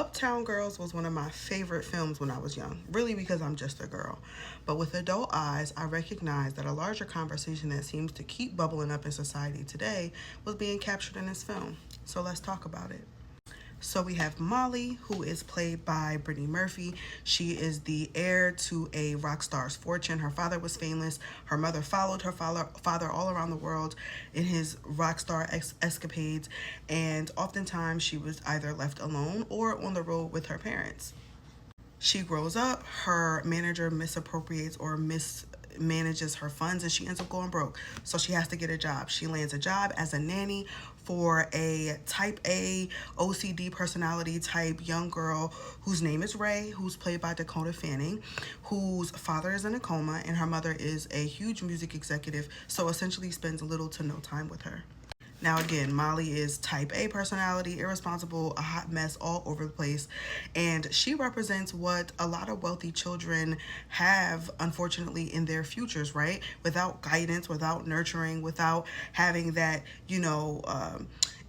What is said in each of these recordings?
Uptown Girls was one of my favorite films when I was young, really because I'm just a girl. But with adult eyes, I recognize that a larger conversation that seems to keep bubbling up in society today was being captured in this film. So let's talk about it. So we have Molly, who is played by Brittany Murphy. She is the heir to a rock star's fortune. Her father was famous. Her mother followed her father all around the world in his rock star escapades, and oftentimes she was either left alone or on the road with her parents. She grows up, her manager misappropriates or mismanages her funds, and she ends up going broke. So she has to get a job. She lands a job as a nanny for a type A OCD personality type young girl whose name is Ray, who's played by Dakota Fanning, whose father is in a coma and her mother is a huge music executive, so essentially spends little to no time with her. Now, again, Molly is type A personality, irresponsible, a hot mess all over the place. And she represents what a lot of wealthy children have, unfortunately, in their futures, right? Without guidance, without nurturing, without having that,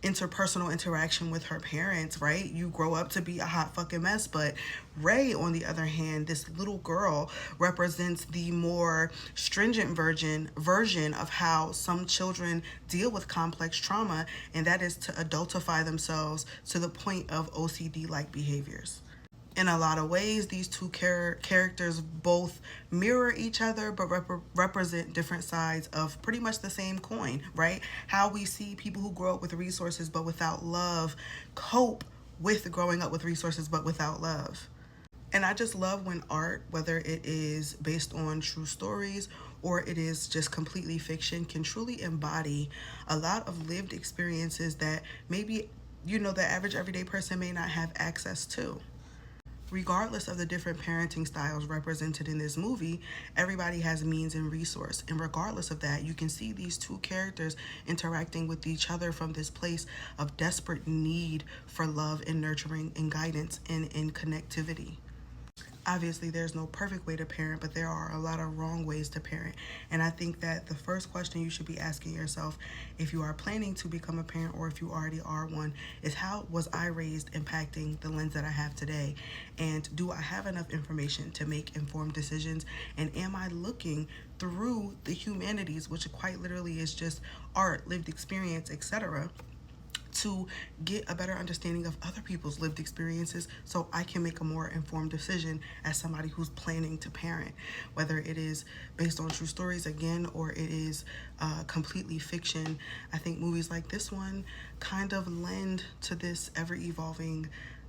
interpersonal interaction with her parents, right? You grow up to be a hot fucking mess. But Ray, on the other hand, this little girl represents the more stringent version of how some children deal with complex trauma, and that is to adultify themselves to the point of OCD like behaviors. In a lot of ways, these two characters both mirror each other but represent different sides of pretty much the same coin, right? How we see people who grow up with resources but without love cope with growing up with resources but without love. And I just love when art, whether it is based on true stories or it is just completely fiction, can truly embody a lot of lived experiences that maybe, the average everyday person may not have access to. Regardless of the different parenting styles represented in this movie, everybody has means and resource. And regardless of that, you can see these two characters interacting with each other from this place of desperate need for love and nurturing and guidance and connectivity. Obviously, there's no perfect way to parent, but there are a lot of wrong ways to parent. And I think that the first question you should be asking yourself, if you are planning to become a parent or if you already are one, is how was I raised impacting the lens that I have today? And do I have enough information to make informed decisions? And am I looking through the humanities, which quite literally is just art, lived experience, etc., to get a better understanding of other people's lived experiences so I can make a more informed decision as somebody who's planning to parent, whether it is based on true stories again or it is completely fiction. I think movies like this one kind of lend to this ever evolving